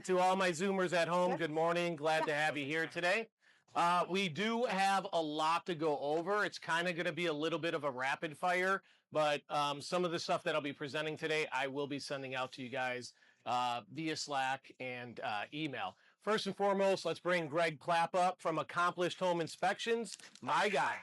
to all my Zoomers at home, good morning. Glad to have you here today. We do have a lot to go over. It's kind of going to be a little bit of a rapid fire, but some of the stuff that I'll be presenting today, I will be sending out to you guys via Slack and email. First and foremost, let's bring Greg Clapp up from Accomplished Home Inspections, my guy.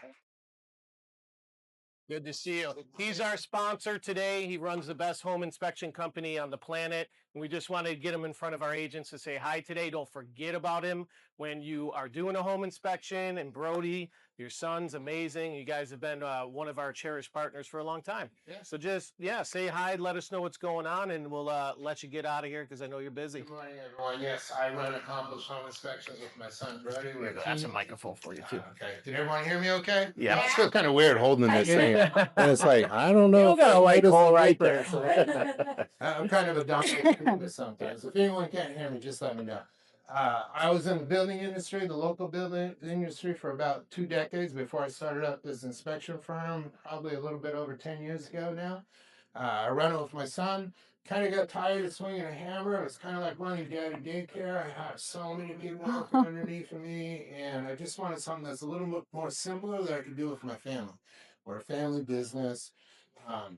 Good to see you. He's our sponsor today. He runs the best home inspection company on the planet. And we just wanted to get him in front of our agents to say hi today. Don't forget about him when you are doing a home inspection. And Brody, your son's amazing. You guys have been one of our cherished partners for a long time. Yeah. So just, say hi, let us know what's going on, and we'll let you get out of here because I know you're busy. Good morning, everyone. Yes, I run Accomplished Home Inspections with my son Brody. That's a microphone for you, too. Okay. Did everyone hear me okay? Yeah. I feel kind of weird holding this thing. And it's like, I don't know. You got a light pole right there. I'm kind of a donkey sometimes. If anyone can't hear me, just let me know. I was in the building industry, the local building industry, for about 2 decades before I started up this inspection firm, probably a little bit over 10 years ago now. I run it with my son. Kind of got tired of swinging a hammer. It was kind of like running daddy daycare. I had so many people working underneath of me, and I just wanted something that's a little bit more simpler that I could do with my family. We're a family business. Um,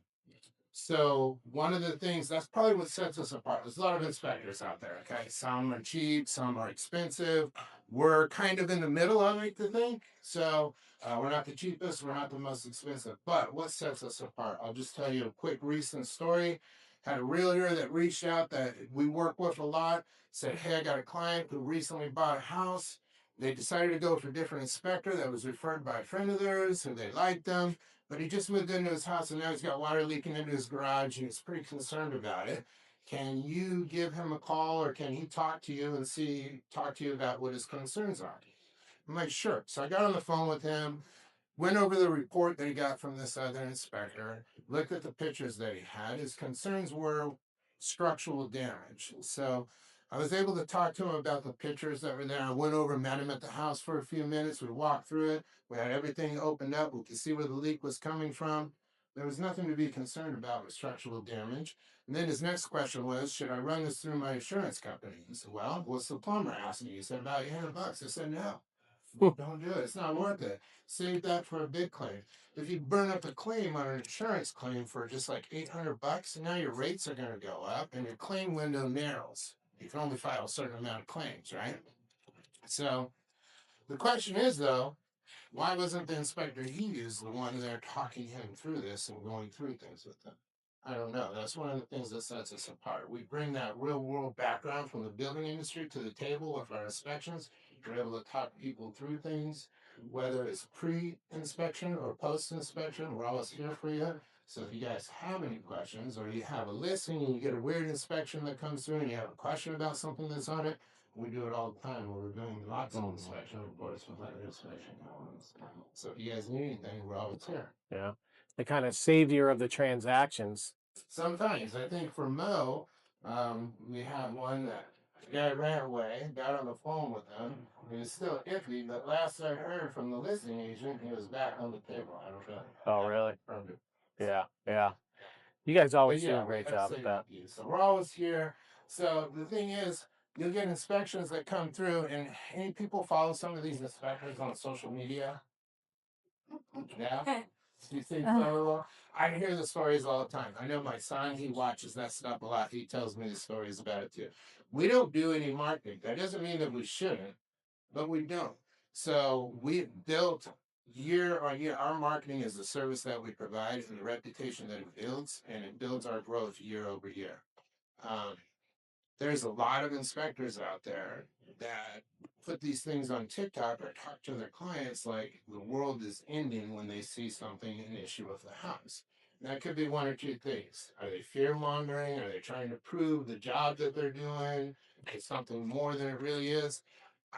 so one of the things that's probably what sets us apart. There's a lot of inspectors out there. Okay, some are cheap, some are expensive. We're kind of in the middle, I like to think. So we're not the cheapest, we're not the most expensive. But what sets us apart? I'll just tell you a quick recent story. Had a realtor that reached out that we work with a lot. Said, "Hey, I got a client who recently bought a house. They decided to go for a different inspector that was referred by a friend of theirs who they liked them. But he just moved into his house and now he's got water leaking into his garage and he's pretty concerned about it. Can you give him a call or can he talk to you and talk to you about what his concerns are?" I'm like, sure. So I got on the phone with him, went over the report that he got from this other inspector, looked at the pictures that he had. His concerns were structural damage. So I was able to talk to him about the pictures that were there. I went over, met him at the house for a few minutes. We walked through it. We had everything opened up. We could see where the leak was coming from. There was nothing to be concerned about with structural damage. And then his next question was, should I run this through my insurance company? He said, well, what's the plumber asking you? He said, about $800. I said, no, don't do it. It's not worth it. Save that for a big claim. If you burn up a claim on an insurance claim for just like $800, now your rates are going to go up and your claim window narrows. You can only file a certain amount of claims, right? So the question is, though, why wasn't the inspector he used the one there talking him through this and going through things with him? I don't know. That's one of the things that sets us apart. We bring that real world background from the building industry to the table with our inspections. We're able to talk people through things, whether it's pre inspection or post inspection. We're always here for you. So if you guys have any questions or you have a listing and you get a weird inspection that comes through and you have a question about something that's on it, we do it all the time. We're doing lots of inspection reports with other inspection companies. So if you guys need anything, we're always here. Yeah. The kind of savior of the transactions. Sometimes I think for Mo, we had one that the guy ran away, got on the phone with him. He was still iffy, but last I heard from the listing agent, he was back on the table. I don't know. Oh, really? Confirmed it. Yeah. You guys always But do yeah, a great we have job with that. safety. So we're always here. So the thing is, you'll get inspections that come through, and any people follow some of these inspectors on social media. Yeah. You think so? I hear the stories all the time. I know my son, he watches that stuff a lot. He tells me the stories about it too. We don't do any marketing. That doesn't mean that we shouldn't, but we don't. So we built year on year. Our marketing is the service that we provide and the reputation that it builds, and it builds our growth year over year. Um, there's a lot of inspectors out there that put these things on TikTok or talk to their clients like the world is ending when they see something, an issue with the house. And that could be one or two things. Are they fear mongering? Are they trying to prove the job that they're doing is something more than it really is?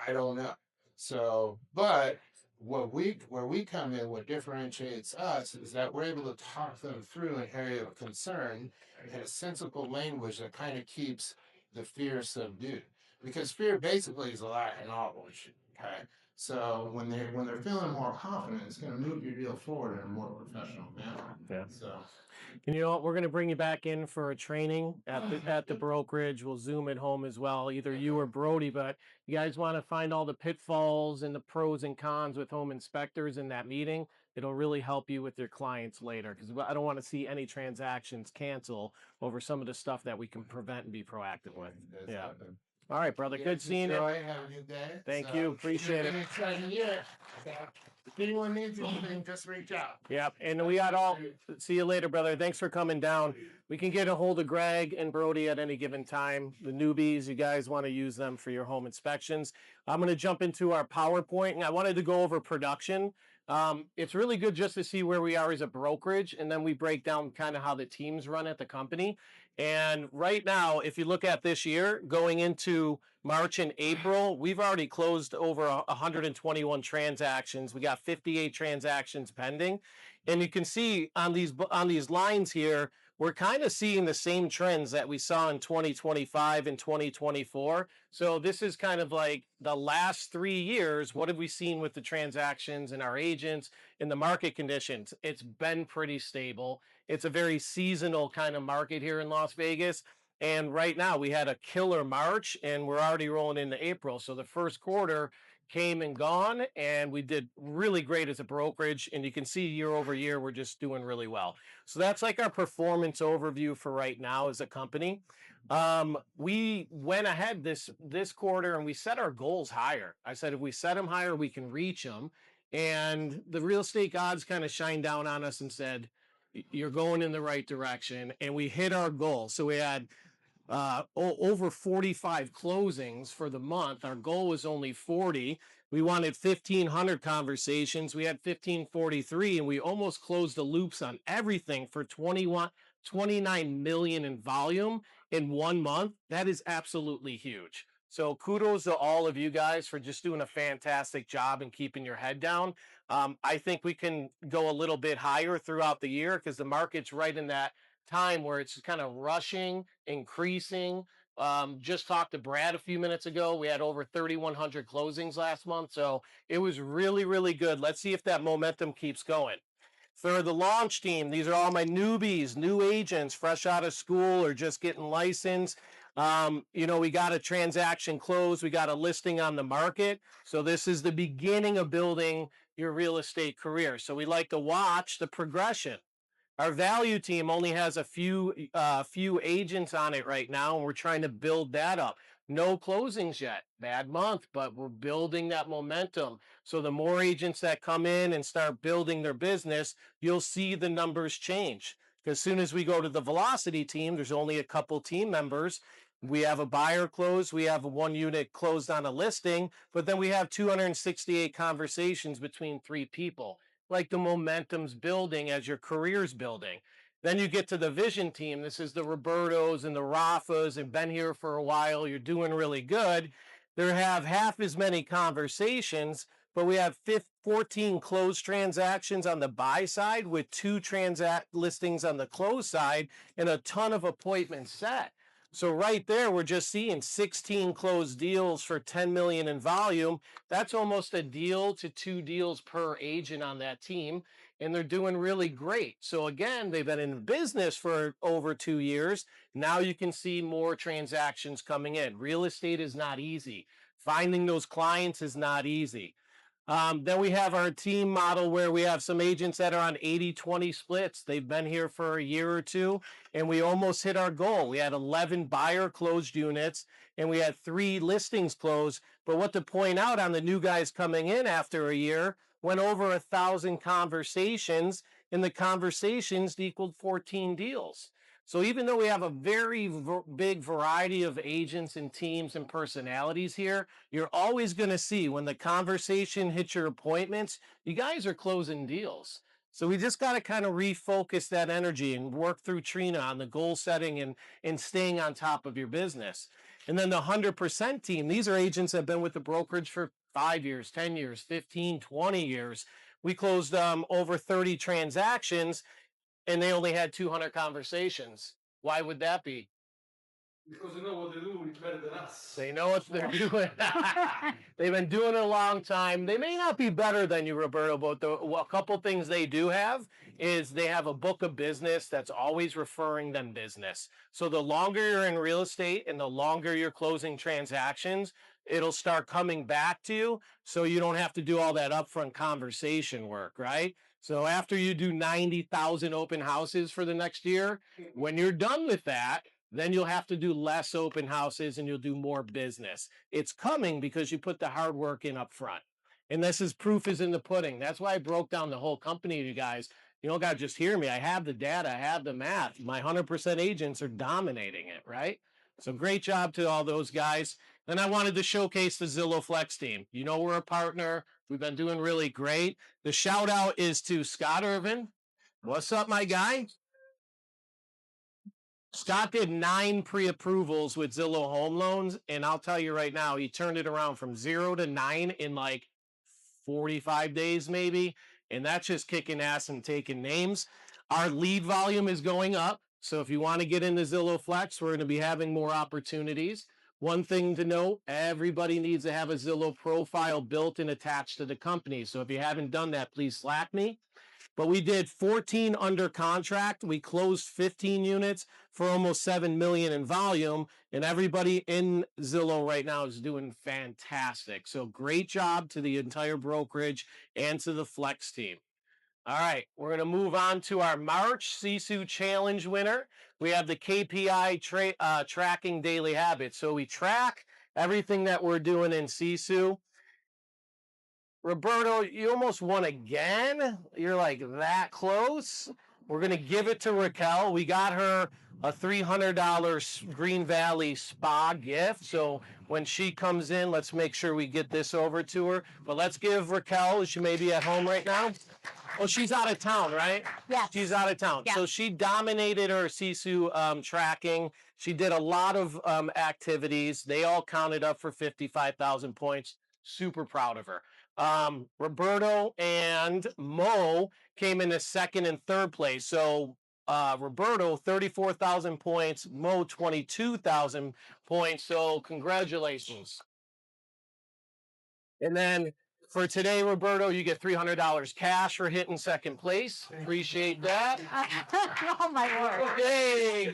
I don't know. So, but where we come in, what differentiates us is that we're able to talk them through an area of concern in a sensible language that kind of keeps the fear subdued. because fear basically is a lack of knowledge. Okay. So when they're feeling more confident, it's going to move your deal forward in a more professional manner. Yeah. So And you know what? We're going to bring you back in for a training at the brokerage. We'll Zoom at home as well, either you or Brody. But you guys want to find all the pitfalls and the pros and cons with home inspectors in that meeting. It'll really help you with your clients later because I don't want to see any transactions cancel over some of the stuff that we can prevent and be proactive with. Yeah. All right, brother. Good seeing you. Enjoy. Have a good day. Thank you. Appreciate it. Exciting year. So, if anyone needs anything, just reach out. Yep. And we got all, see you later, brother. Thanks for coming down. We can get a hold of Greg and Brody at any given time. The newbies, you guys want to use them for your home inspections. I'm going to jump into our PowerPoint, and I wanted to go over production. It's really good just to see where we are as a brokerage, and then we break down kind of how the teams run at the company. And right now, if you look at this year, going into March and April, we've already closed over 121 transactions. We got 58 transactions pending. And you can see on these lines here, we're kind of seeing the same trends that we saw in 2025 and 2024. So this is kind of like the last 3 years. What have we seen with the transactions and our agents in the market conditions? It's been pretty stable. It's a very seasonal kind of market here in Las Vegas. And right now we had a killer March and we're already rolling into April. So the first quarter came and gone and we did really great as a brokerage. And you can see year over year, we're just doing really well. So that's like our performance overview for right now as a company. We went ahead this quarter and we set our goals higher. I said, if we set them higher, we can reach them. And the real estate gods kind of shined down on us and said, you're going in the right direction. And we hit our goal. So we had over 45 closings for the month. Our goal was only 40. We wanted 1,500 conversations. We had 1,543, and we almost closed the loops on everything for 29 million in volume in 1 month. That is absolutely huge. So kudos to all of you guys for just doing a fantastic job and keeping your head down. I think we can go a little bit higher throughout the year because the market's right in that time where it's kind of rushing, increasing. Just talked to Brad a few minutes ago. We had over 3,100 closings last month. So it was really, really good. Let's see if that momentum keeps going. For the launch team, these are all my newbies, new agents, fresh out of school or just getting licensed. We got a transaction closed. We got a listing on the market. So this is the beginning of building your real estate career. So we like to watch the progression. Our value team only has a few agents on it right now, and we're trying to build that up. No closings yet. Bad month, but we're building that momentum. So the more agents that come in and start building their business, you'll see the numbers change. Because as soon as we go to the velocity team, there's only a couple team members. We have a buyer closed. We have one unit closed on a listing, but then we have 268 conversations between 3 people. Like the momentum's building as your career's building. Then you get to the vision team. This is the Robertos and the Rafas and been here for a while. You're doing really good. They have half as many conversations, but we have 14 closed transactions on the buy side with 2 listings on the close side and a ton of appointments set. So right there, we're just seeing 16 closed deals for 10 million in volume. That's almost a deal to 2 deals per agent on that team. And they're doing really great. So again, they've been in business for over 2 years. Now you can see more transactions coming in. Real estate is not easy. Finding those clients is not easy. Then we have our team model where we have some agents that are on 80-20 splits. They've been here for a year or two, and we almost hit our goal. We had 11 buyer closed units, and we had 3 listings closed. But what to point out on the new guys coming in after a year, went over 1,000 conversations, and the conversations equaled 14 deals. So even though we have a very big variety of agents and teams and personalities here, you're always going to see when the conversation hits your appointments, you guys are closing deals. So we just got to kind of refocus that energy and work through Trina on the goal setting and staying on top of your business. And then the 100% team, these are agents that have been with the brokerage for 5 years, 10 years, 15, 20 years. We closed over 30 transactions and they only had 200 conversations. Why would that be? Because they know what they're doing better than us. They know what they're doing. They've been doing it a long time. They may not be better than you, Roberto, but a couple things they do have is they have a book of business that's always referring them business. So the longer you're in real estate and the longer you're closing transactions, it'll start coming back to you. So you don't have to do all that upfront conversation work, right? So after you do 90,000 open houses for the next year, when you're done with that, then you'll have to do less open houses and you'll do more business. It's coming because you put the hard work in up front. And this is proof is in the pudding. That's why I broke down the whole company to you guys. You don't got to just hear me. I have the data, I have the math. My 100% agents are dominating it, right? So great job to all those guys. Then I wanted to showcase the Zillow Flex team. You know, we're a partner. We've been doing really great. The shout out is to Scott Irvin. What's up, my guy? Scott did 9 pre-approvals with Zillow Home Loans, and I'll tell you right now, he turned it around from 0 to 9 in like 45 days, maybe. And that's just kicking ass and taking names. Our lead volume is going up. So if you want to get into Zillow Flex, we're going to be having more opportunities. One thing to note, everybody needs to have a Zillow profile built and attached to the company. So if you haven't done that, please Slack me. But we did 14 under contract. We closed 15 units for almost 7 million in volume. And everybody in Zillow right now is doing fantastic. So great job to the entire brokerage and to the Flex team. All right, we're going to move on to our March CSU Challenge winner. We have the KPI tracking daily habits. So we track everything that we're doing in CSU. Roberto, you almost won again. You're like that close. We're going to give it to Raquel. We got her a $300 Green Valley spa gift. So when she comes in, let's make sure we get this over to her. But let's give Raquel, she may be at home right now. Oh, she's out of town, right? Yeah. She's out of town. Yeah. So she dominated her CSU tracking. She did a lot of activities. They all counted up for 55,000 points. Super proud of her. Roberto and Mo came in the second and third place. So Roberto, 34,000 points, Mo, 22,000 points. So congratulations. And then for today, Roberto, you get $300 cash for hitting second place. Appreciate that. Oh my word. Hey,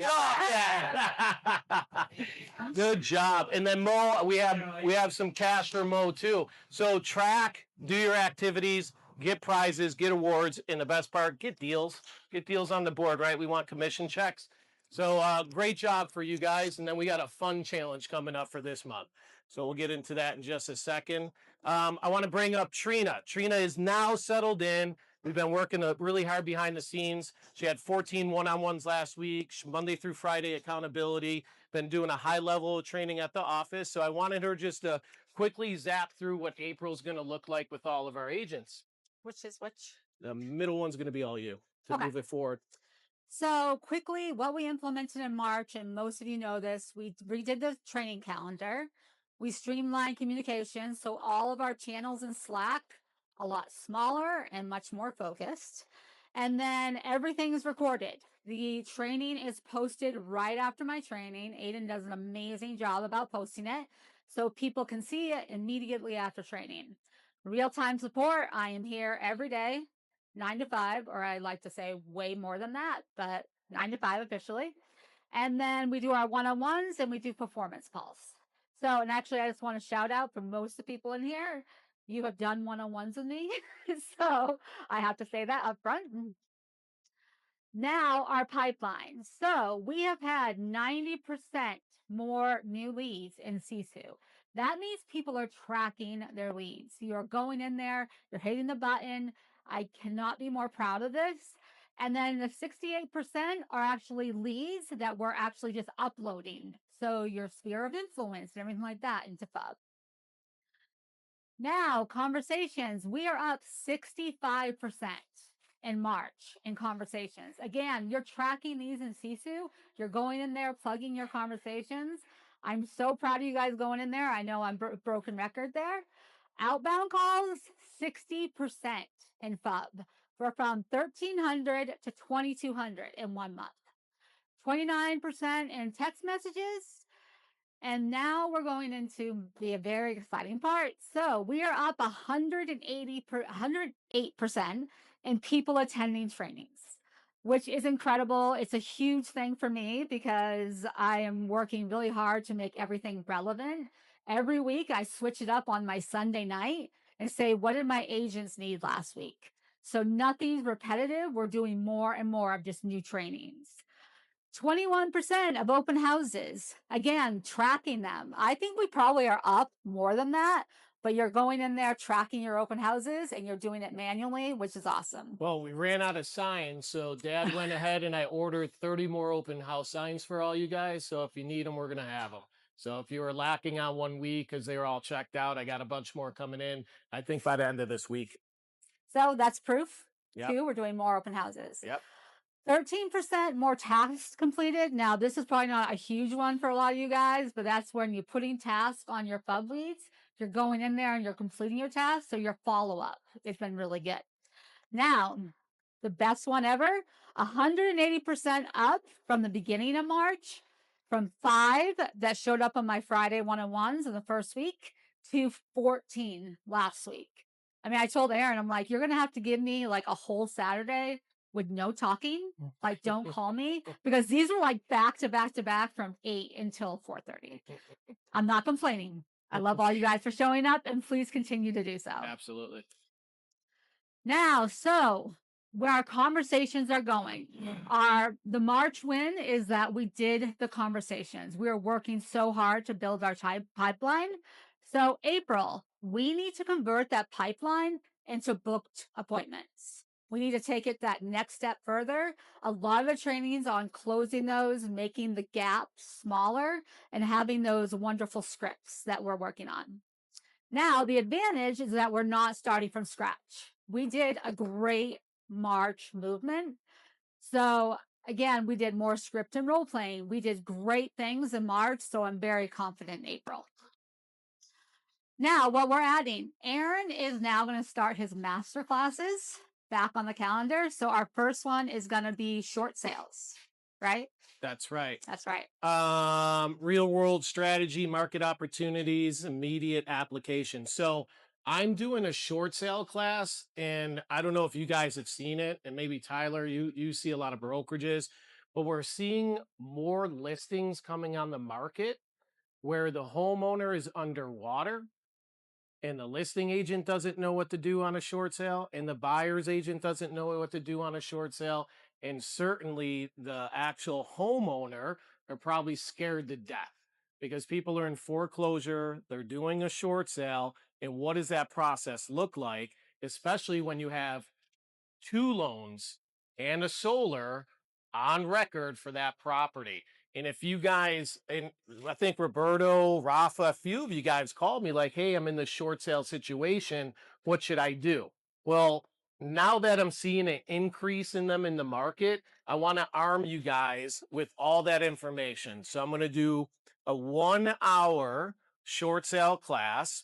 good job. And then Mo, we have some cash for Mo too. So track, do your activities, get prizes, get awards, and the best part, get deals. Get deals on the board, right? We want commission checks. So great job for you guys. And then we got a fun challenge coming up for this month. So we'll get into that in just a second. I want to bring up Trina. Trina is now settled in. We've been working really hard behind the scenes. She had 14 one-on-ones last week, Monday through Friday accountability, been doing a high level of training at the office. So I wanted her just to quickly zap through what April's going to look like with all of our agents. Which is which? The middle one's going to be all you to Okay. move it forward. So quickly, what we implemented in March, and most of you know this, we redid the training calendar. We streamlined communication, so all of our channels in Slack a lot smaller and much more focused. And then everything is recorded. The training is posted right after my training. Aiden does an amazing job about posting it, so people can see it immediately after training. Real-time support. I am here every day, 9 to 5, or I like to say way more than that, but 9 to 5 officially. And then we do our one-on-ones and we do performance calls. So, and actually, I just want to shout out for most of the people in here. You have done one-on-ones with me. So I have to say that up front. Now our pipeline. So we have had 90% more new leads in CSU. That means people are tracking their leads. You're going in there, you're hitting the button. I cannot be more proud of this. And then the 68% are actually leads that we're actually just uploading. So your sphere of influence and everything like that into FUB. Now, conversations, we are up 65% in March in conversations. Again, you're tracking these in CSU. You're going in there, plugging your conversations. I'm so proud of you guys going in there. I know I'm broken record there. Outbound calls, 60% in FUB. We're from 1,300 to 2,200 in 1 month. 29% in text messages And now we're going into the very exciting part. So we are up 108% in people attending trainings, which is incredible. It's a huge thing for me because I am working really hard to make everything relevant. Every week I switch it up on my Sunday night and say, what did my agents need last week? So nothing's repetitive. We're doing more and more of just new trainings. 21% of open houses, again, tracking them. I think we probably are up more than that, but you're going in there tracking your open houses and you're doing it manually, which is awesome. Well, we ran out of signs, so Dad went ahead and I ordered 30 more open house signs for all you guys. So if you need them, we're going to have them. So if you were lacking on one week because they were all checked out, I got a bunch more coming in, I think by the end of this week. So that's proof. Yep. Too, we're doing more open houses. Yep. 13% more tasks completed. Now, this is probably not a huge one for a lot of you guys, but that's when you're putting tasks on your FUB leads. You're going in there and you're completing your tasks. So your follow up, it's been really good. Now, the best one ever, 180% up from the beginning of March, from 5 that showed up on my Friday one-on-ones in the first week to 14 last week. I mean, I told Aaron, I'm like, you're going to have to give me like a whole Saturday with no talking. Like, don't call me, because these were like back to back to back from 8 until 4:30. I'm not complaining. I love all you guys for showing up, and please continue to do so. Absolutely. Now, so where our conversations are going, the March win is that we did the conversations. We are working so hard to build our pipeline. So April, we need to convert that pipeline into booked appointments. We need to take it that next step further. A lot of the trainings on closing those, making the gap smaller, and having those wonderful scripts that we're working on. Now, the advantage is that we're not starting from scratch. We did a great March movement. So, again, we did more script and role playing. We did great things in March. So, I'm very confident in April. Now, what we're adding, Aaron is now going to start his master classes back on the calendar. So, our first one is going to be short sales, right? That's right. That's right. Real world strategy, market opportunities, immediate application. So I'm doing a short sale class, and I don't know if you guys have seen it, and maybe Tyler, you see a lot of brokerages, but we're seeing more listings coming on the market where the homeowner is underwater and the listing agent doesn't know what to do on a short sale, and the buyer's agent doesn't know what to do on a short sale, and certainly the actual homeowner are probably scared to death because people are in foreclosure, they're doing a short sale, and what does that process look like, especially when you have 2 loans and a solar on record for that property. And if you guys, and I think Roberto, Rafa, a few of you guys called me like, hey, I'm in the short sale situation. What should I do? Well, now that I'm seeing an increase in them in the market, I want to arm you guys with all that information. So I'm going to do a 1 hour short sale class.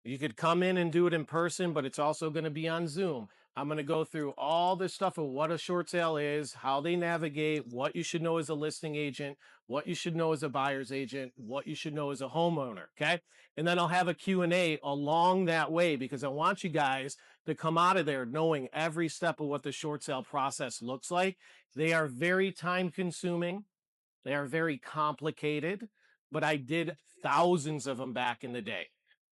You could come in and do it in person, but it's also going to be on Zoom. I'm going to go through all this stuff of what a short sale is, how they navigate, what you should know as a listing agent, what you should know as a buyer's agent, what you should know as a homeowner, okay? And then I'll have a Q&A along that way because I want you guys to come out of there knowing every step of what the short sale process looks like. They are very time consuming. They are very complicated, but I did thousands of them back in the day.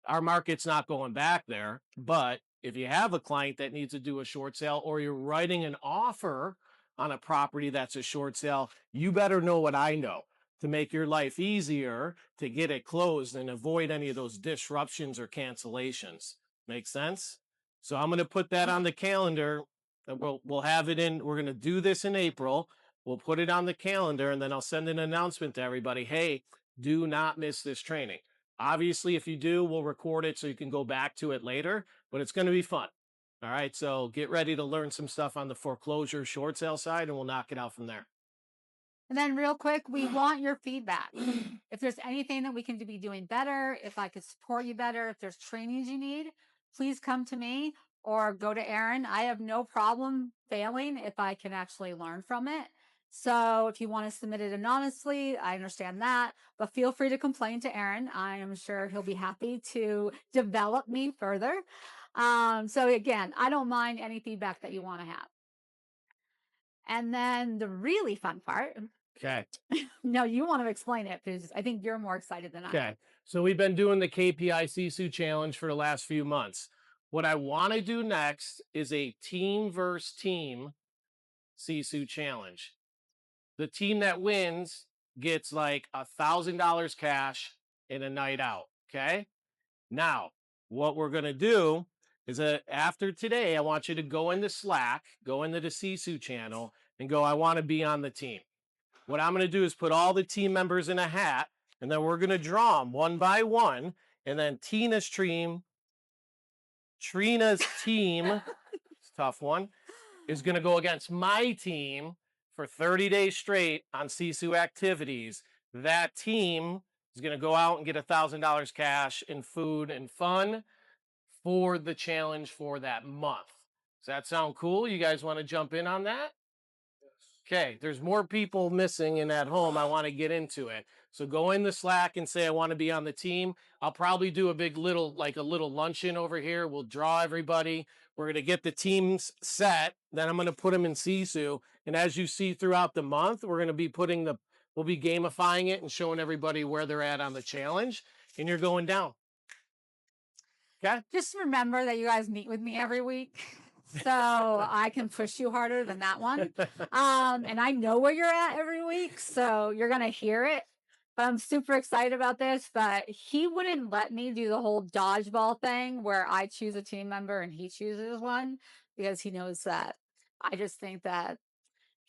Our market's not going back there, but if you have a client that needs to do a short sale or you're writing an offer on a property that's a short sale, you better know what I know to make your life easier to get it closed and avoid any of those disruptions or cancellations. Make sense? So I'm going to put that on the calendar. We'll have it in. We're going to do this in April. We'll put it on the calendar, and then I'll send an announcement to everybody. Hey, do not miss this training. Obviously, if you do, we'll record it so you can go back to it later, but it's going to be fun. All right. So get ready to learn some stuff on the foreclosure short sale side, and we'll knock it out from there. And then, real quick, we want your feedback. If there's anything that we can be doing better, if I could support you better, if there's trainings you need, please come to me or go to Aaron. I have no problem failing if I can actually learn from it. So if you want to submit it anonymously, I understand that, but feel free to complain to Aaron. I am sure he'll be happy to develop me further. So again, I don't mind any feedback that you want to have. And then the really fun part, Okay. no, you want to explain it because I think you're more excited than I am. Okay. So we've been doing the KPI CSU challenge for the last few months. What I want to do next is a team versus team CSU challenge. The team that wins gets like $1,000 cash and a night out. Okay. Now, what we're going to do is after today, I want you to go into Slack, go into the CSU channel, and go, I want to be on the team. What I'm going to do is put all the team members in a hat, and then we're going to draw them one by one. And then Trina's team, it's a tough one, is going to go against my team for 30 days straight on CSU activities. That team is going to go out and get $1,000 cash in food and fun for the challenge for that month. Does that sound cool? You guys want to jump in on that? Okay, there's more people missing in at home. I want to get into it. So go in the Slack and say, I want to be on the team. I'll probably do a big little, like a little luncheon over here. We'll draw everybody. We're going to get the teams set. Then I'm going to put them in CSU. And as you see throughout the month, we're going to be we'll be gamifying it and showing everybody where they're at on the challenge. And you're going down. Okay. Just remember that you guys meet with me every week. So I can push you harder than that one. And I know where you're at every week, so you're gonna hear it. But I'm super excited about this. But he wouldn't let me do the whole dodgeball thing where I choose a team member and he chooses one because he knows that I just think that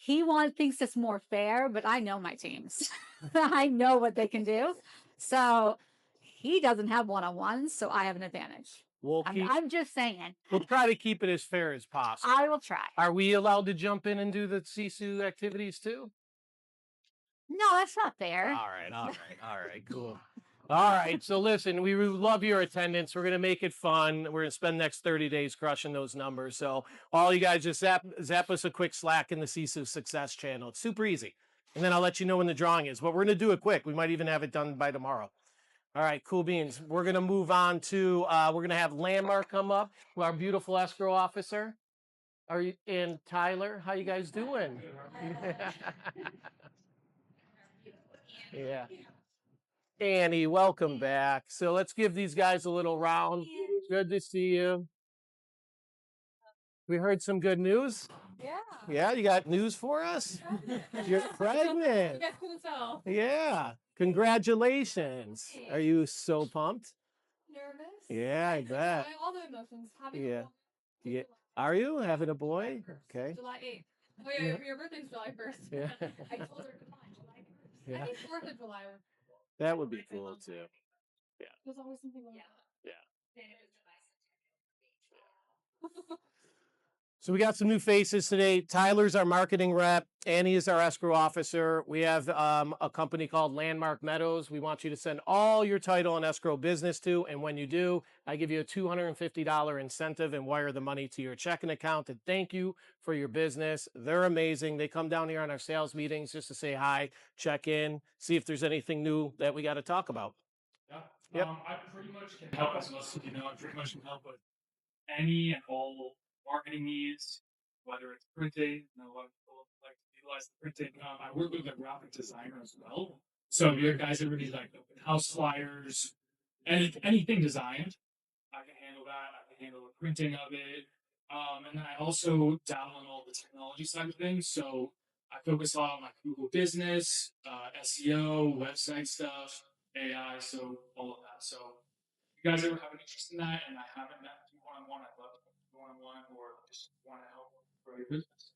thinks it's more fair, but I know my teams. I know what they can do. So he doesn't have one-on-ones, so I have an advantage. I'm just saying. We'll try to keep it as fair as possible. I will try. Are we allowed to jump in and do the CSU activities too? No, that's not fair. All right, cool. All right, so listen, we love your attendance. We're going to make it fun. We're going to spend the next 30 days crushing those numbers. So all you guys just zap us a quick Slack in the CSU Success channel. It's super easy. And then I'll let you know when the drawing is. But we're going to do it quick. We might even have it done by tomorrow. All right, cool beans. We're going to move on to, we're going to have Landmark come up, our beautiful escrow officer. And Tyler, how you guys doing? Yeah. Annie, welcome back. So let's give these guys a little round. Good to see you. We heard some good news. Yeah. Yeah, you got news for us? You're pregnant. You guys couldn't tell. Yeah. Congratulations. Are you so pumped? Nervous? Yeah, I bet. All the emotions. Happy Yeah. Yeah. Are you having a boy? Okay. July 8th. Oh yeah, your birthday's July 1st. Yeah. I told her, come on, July 1st. Yeah. I think 4th of July. That would be cool too. There's always something like Yeah. that. So we got some new faces today. Tyler's our marketing rep. Annie is our escrow officer. We have a company called Landmark Meadows. We want you to send all your title and escrow business to. And when you do, I give you a $250 incentive and wire the money to your checking account to thank you for your business. They're amazing. They come down here on our sales meetings just to say hi, check in, see if there's anything new that we got to talk about. Yeah. Yep. I pretty much can help, as most of you know, I pretty much can help with any and all marketing needs, whether it's printing. A lot of people like to utilize the printing. I work with a graphic designer as well. So if you guys ever need like open house flyers, anything designed, I can handle that. I can handle the printing of it. And then I also dabble in all the technology side of things. So I focus a lot on like Google Business, SEO, website stuff, AI, so all of that. So if you guys ever have an interest in that and I haven't met you one-on-one, I'd love to one-on-one or just want to help grow your business.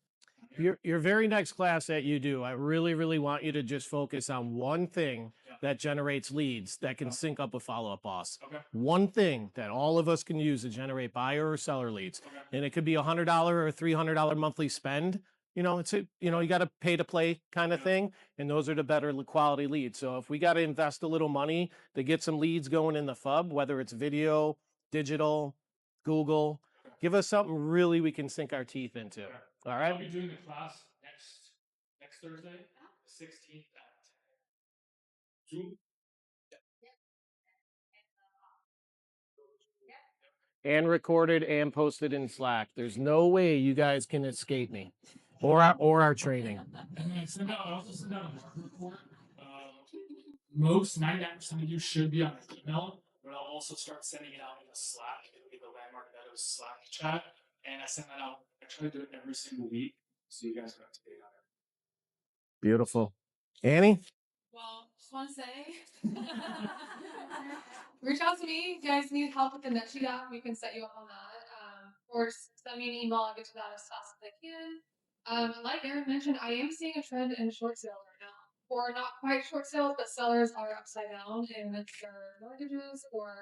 Your very next class that you do, I really, really want you to just focus on one thing that generates leads that can sync up with Follow Up Boss. Okay. One thing that all of us can use to generate buyer or seller leads. Okay. And it could be $100 or $300 monthly spend. You know, you got to pay to play kind of thing. And those are the better quality leads. So if we got to invest a little money to get some leads going in the FUB, whether it's video, digital, Google, give us something really we can sink our teeth into. Okay. All I'll right. be doing the class next Thursday, the 16th at 10 a.m. Zoom. And recorded and posted in Slack. There's no way you guys can escape me or our training. And then I also send out a market report. Most 99% of you should be on an email, but I'll also start sending it out in the Slack. It'll be the Landmark Meadows Slack chat. And I send that out. I try to do it every single week so you guys are up to date on it. Beautiful. Annie? Well, just want to say, reach out to me. If you guys need help with the NetSheet app, we can set you up on that. Or send me an email. I'll get to that as fast as I can. Like Aaron mentioned, I am seeing a trend in short sales right now. Or not quite short sales, but sellers are upside down in their mortgages, or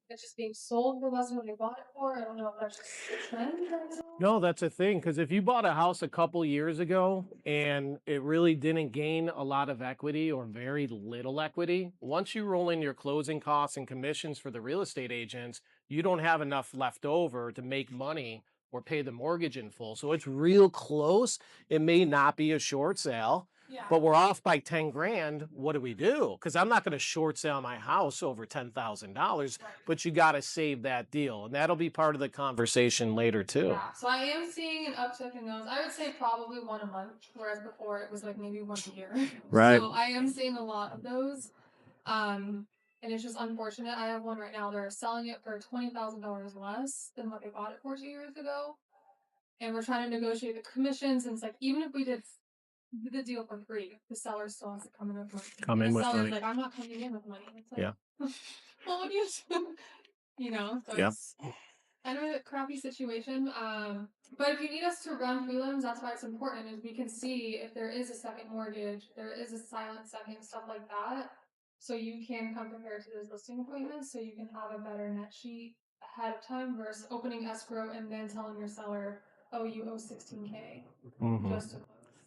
it's just being sold for less than what they bought it for. I don't know if that's just a trend right now. No, that's a thing. Because if you bought a house a couple years ago and it really didn't gain a lot of equity or very little equity, once you roll in your closing costs and commissions for the real estate agents, you don't have enough left over to make money or pay the mortgage in full. So it's real close. It may not be a short sale, Yeah. but we're off by 10 grand. What do we do? Because I'm not going to short sale my house over $10,000, Right. but you got to save that deal. And that'll be part of the conversation later too. Yeah, so I am seeing an uptick in those. I would say probably one a month, whereas before it was like maybe once a year. Right. So I am seeing a lot of those. And it's just unfortunate. I have one right now. They're selling it for $20,000 less than what they bought it for 2 years ago. And we're trying to negotiate the commissions. And it's like, even if we did the deal for free, the seller still has to come in with money. Come in And the with seller's money. like, I'm not coming in with money. It's like, Yeah. well, what do you do? You know, so Yeah. it's kind of a crappy situation. But if you need us to run prelims, that's why it's important, is we can see if there is a second mortgage, there is a silent second, stuff like that. So you can come prepared to those listing appointments, so you can have a better net sheet ahead of time versus opening escrow and then telling your seller, oh, you owe 16K just to close.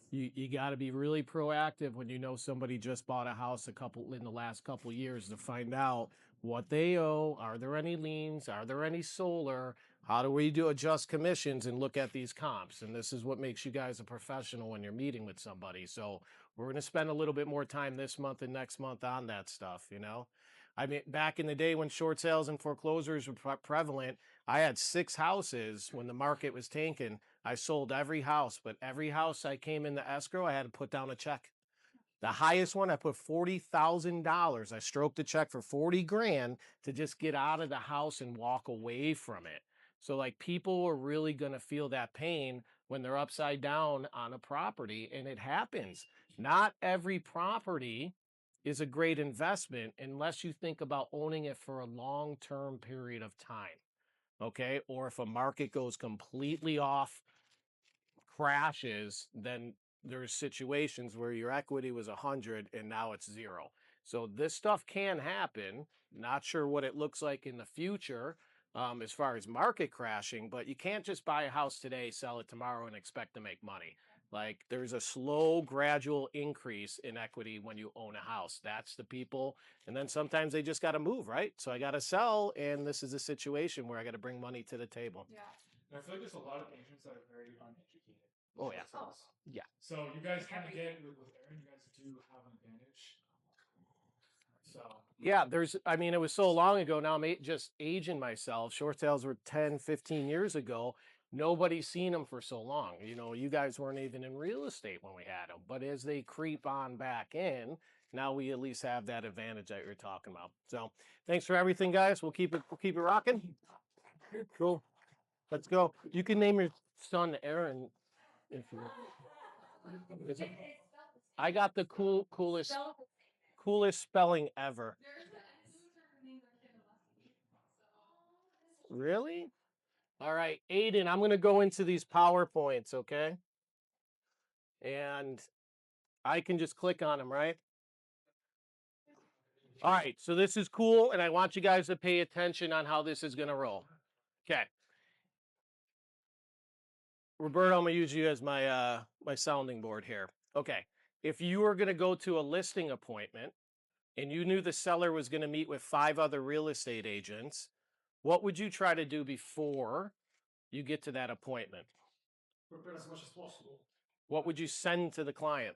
You got to be really proactive when you know somebody just bought a house in the last couple years to find out what they owe. Are there any liens? Are there any solar? How do we adjust commissions and look at these comps? And this is what makes you guys a professional when you're meeting with somebody. So we're going to spend a little bit more time this month and next month on that stuff, you know? I mean, back in the day when short sales and foreclosures were prevalent, I had 6 houses when the market was tanking. I sold every house, but every house I came into escrow, I had to put down a check. The highest one, I put $40,000. I stroked the check for 40 grand to just get out of the house and walk away from it. So like people are really going to feel that pain when they're upside down on a property, and it happens. Not every property is a great investment unless you think about owning it for a long-term period of time. Okay? Or if a market goes completely off, crashes, then there's situations where your equity was 100 and now it's 0. So this stuff can happen. Not sure what it looks like in the future as far as market crashing, but you can't just buy a house today, sell it tomorrow, and expect to make money. Like there's a slow, gradual increase in equity when you own a house. That's the people. And then sometimes they just got to move, right? So I got to sell. And this is a situation where I got to bring money to the table. Yeah. And I feel like there's a lot of agents that are very uneducated. Oh, yeah. Yeah. So you guys kind of get with Aaron, you guys do have an advantage. So Yeah, it was so long ago now, I'm just aging myself. Short sales were 10, 15 years ago. Nobody's seen them for so long. You know, you guys weren't even in real estate when we had them. But as they creep on back in, now we at least have that advantage that you're talking about. So thanks for everything, guys. We'll keep it rocking. Cool. Let's go. You can name your son Aaron if you want. I got the coolest spelling ever. Really? All right, Aiden, I'm going to go into these PowerPoints, okay? And I can just click on them, right? All right, so this is cool, and I want you guys to pay attention on how this is going to roll. Okay. Roberto, I'm going to use you as my my sounding board here. Okay. If you were going to go to a listing appointment and you knew the seller was going to meet with 5 other real estate agents, what would you try to do before you get to that appointment? prepare as much as possible. What would you send to the client?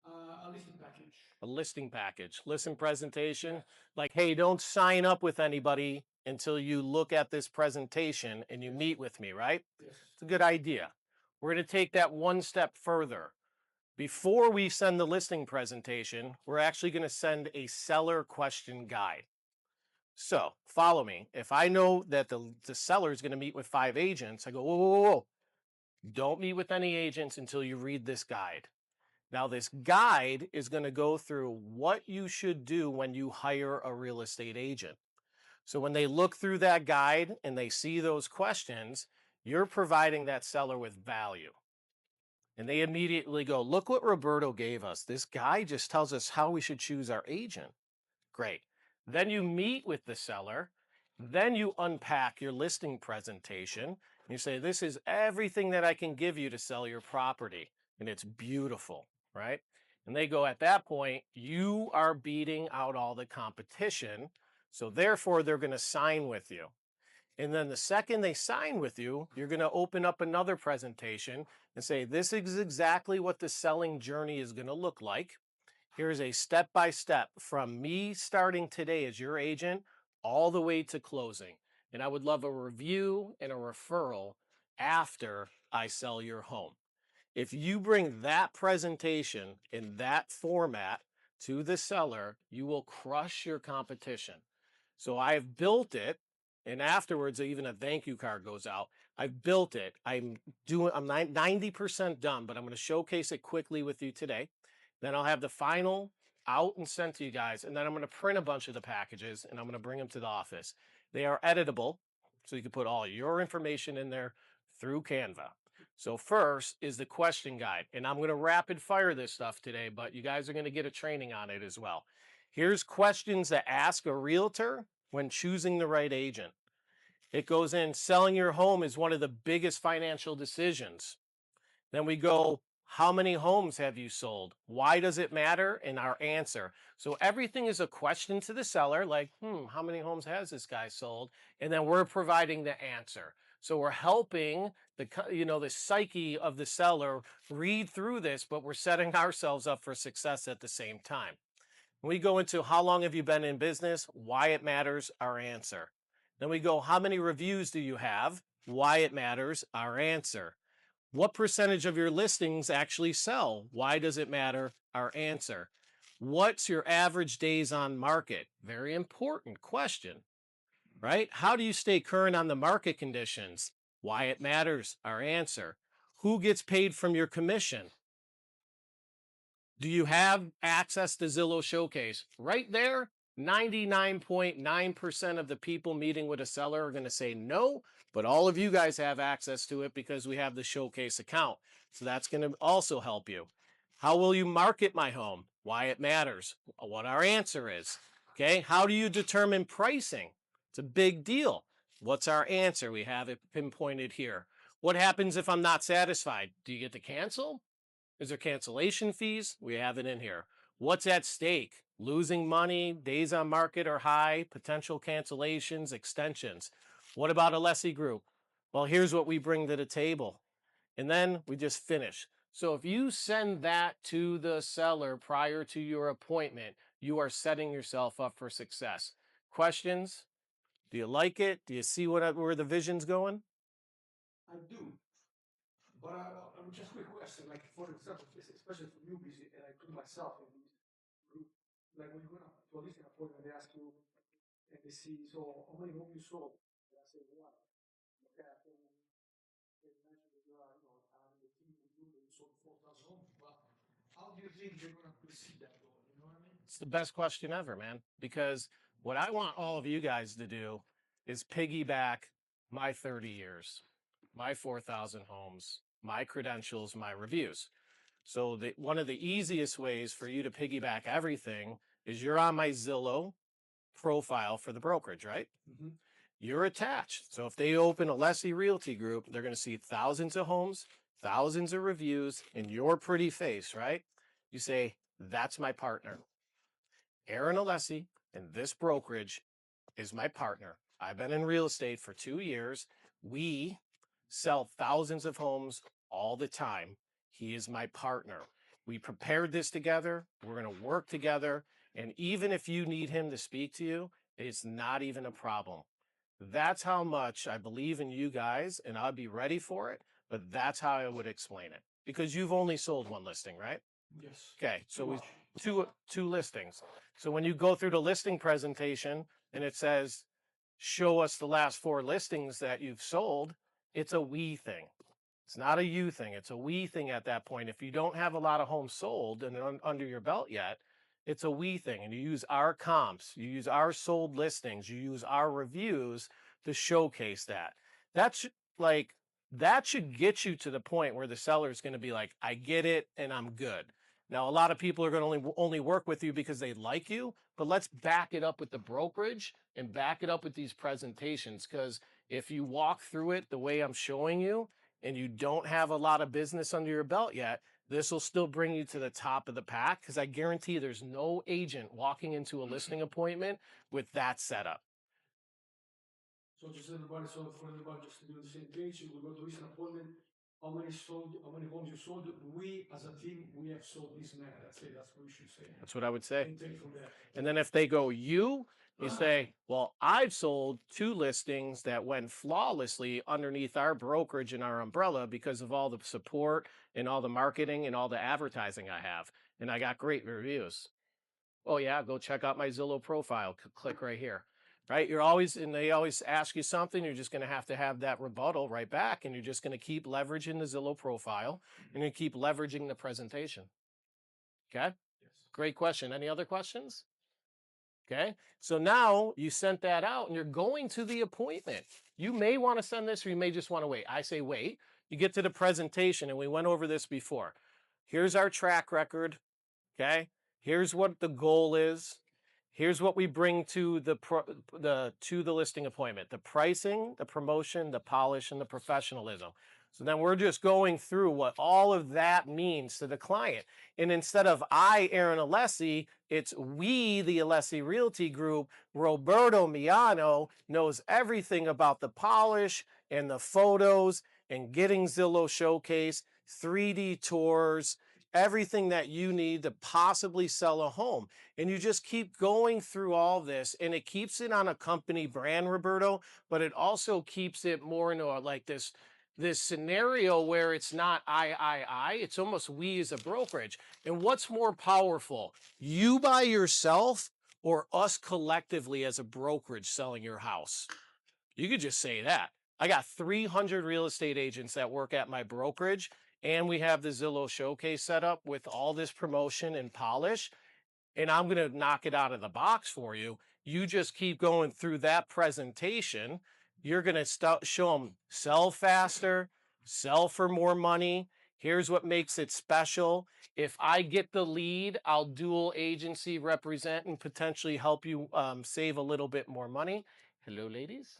A listing package. A listing package, listen presentation. Like, hey, don't sign up with anybody until you look at this presentation and you meet with me, right? Yes. It's a good idea. We're going to take that one step further. Before we send the listing presentation, we're actually going to send a seller question guide. So follow me. If I know that the seller is going to meet with 5 agents, I go, whoa, whoa, whoa, whoa. Don't meet with any agents until you read this guide. Now, this guide is going to go through what you should do when you hire a real estate agent. So when they look through that guide and they see those questions, you're providing that seller with value. And they immediately go, look what Roberto gave us. This guy just tells us how we should choose our agent. Great. Then you meet with the seller. Then you unpack your listing presentation. You say, this is everything that I can give you to sell your property. And it's beautiful, right? And they go, at that point, you are beating out all the competition. So therefore, they're going to sign with you. And then the second they sign with you, you're going to open up another presentation and say, this is exactly what the selling journey is going to look like. Here's a step-by-step from me starting today as your agent all the way to closing. And I would love a review and a referral after I sell your home. If you bring that presentation in that format to the seller, you will crush your competition. So I've built it, and afterwards, even a thank you card goes out. I've built it. I'm 90% done, but I'm going to showcase it quickly with you today. Then I'll have the final out and sent to you guys, and then I'm going to print a bunch of the packages, and I'm going to bring them to the office. They are editable, so you can put all your information in there through Canva. So first is the question guide, and I'm going to rapid fire this stuff today, but you guys are going to get a training on it as well. Here's questions to ask a realtor when choosing the right agent. It goes in, selling your home is one of the biggest financial decisions. Then we go, how many homes have you sold? Why does it matter? And our answer. So everything is a question to the seller, like, how many homes has this guy sold? And then we're providing the answer. So we're helping the psyche of the seller read through this, but we're setting ourselves up for success at the same time. We go into how long have you been in business? Why it matters, our answer. Then we go, how many reviews do you have? Why it matters, our answer. What percentage of your listings actually sell? Why does it matter, our answer. What's your average days on market? Very important question, right? How do you stay current on the market conditions? Why it matters, our answer. Who gets paid from your commission? Do you have access to Zillow Showcase? Right there, 99.9% of the people meeting with a seller are going to say no, but all of you guys have access to it because we have the Showcase account. So that's going to also help you. How will you market my home? Why it matters, what our answer is. Okay, how do you determine pricing? It's a big deal. What's our answer? We have it pinpointed here. What happens if I'm not satisfied? Do you get to cancel? Is there cancellation fees? We have it in here. What's at stake? Losing money, days on market are high, potential cancellations, extensions. What about a lessee group? Well, here's what we bring to the table. And then we just finish. So if you send that to the seller prior to your appointment, you are setting yourself up for success. Questions? Do you like it? Do you see where the vision's going? I do. But just a quick question, like for example, especially for newbies, and I put myself in this group, like when you go to a listing appointment, they ask you, and they see, so how many homes you sold? And I say, one. Okay, I think they mentioned that you are, I'm in the team with you, that you sold 4,000 homes, but how do you think they're going to perceive that goal? You know what I mean? It's the best question ever, man, because what I want all of you guys to do is piggyback my 30 years, my 4,000 homes, my credentials, my reviews. So one of the easiest ways for you to piggyback everything is you're on my Zillow profile for the brokerage, right? Mm-hmm. You're attached. So if they open a Lessee Realty group, they're going to see thousands of homes, thousands of reviews, and your pretty face, right? You say, that's my partner. Aaron Alessi and this brokerage is my partner. I've been in real estate for 2 years. We sell thousands of homes all the time. He is my partner. We prepared this together. We're going to work together. And even if you need him to speak to you, it's not even a problem. That's how much I believe in you guys, and I'll be ready for it. But that's how I would explain it, because you've only sold one listing, right? Yes. Okay, so Too we much. two listings. So when you go through the listing presentation and it says, show us the last 4 listings that you've sold, it's a we thing. It's not a you thing. It's a we thing at that point. If you don't have a lot of homes sold and under your belt yet, it's a we thing. And you use our comps, you use our sold listings, you use our reviews to showcase that. That's like, that should get you to the point where the seller is going to be like, I get it and I'm good. Now, a lot of people are going to only work with you because they like you, but let's back it up with the brokerage and back it up with these presentations. Because if you walk through it the way I'm showing you, and you don't have a lot of business under your belt yet, this will still bring you to the top of the pack, because I guarantee there's no agent walking into a listing appointment with that setup. So just everybody, so for everybody just to be on the same page, we go to recent appointment, how many homes you sold, we as a team, we have sold this many, that's it, that's what we should say. That's what I would say. And take from there. And then if they go you say, well, I've sold 2 listings that went flawlessly underneath our brokerage and our umbrella because of all the support and all the marketing and all the advertising I have. And I got great reviews. Oh yeah, go check out my Zillow profile. Click right here. Right? You're always, and they always ask you something, you're just going to have that rebuttal right back, and you're just going to keep leveraging the Zillow profile, and you keep leveraging the presentation. Okay? Yes. Great question. Any other questions? Okay. So now you sent that out and you're going to the appointment. You may want to send this, or you may just want to wait. I say wait. You get to the presentation, and we went over this before. Here's our track record. Okay. Here's what the goal is. Here's what we bring to the listing appointment: the pricing, the promotion, the polish, and the professionalism. So then we're just going through what all of that means to the client. And instead of I, Aaron Alessi, it's we, the Alessi Realty Group. Roberto Miano knows everything about the polish and the photos and getting Zillow Showcase, 3D tours, everything that you need to possibly sell a home. And you just keep going through all this, and it keeps it on a company brand, Roberto, but it also keeps it more into like this scenario where it's not I, it's almost we as a brokerage. And what's more powerful, you by yourself or us collectively as a brokerage selling your house? You could just say that. I got 300 real estate agents that work at my brokerage, and we have the Zillow Showcase set up with all this promotion and polish, and I'm going to knock it out of the box for you. You just keep going through that presentation. You're going to show them sell faster, sell for more money. Here's what makes it special. If I get the lead, I'll dual agency represent and potentially help you save a little bit more money. Hello, ladies.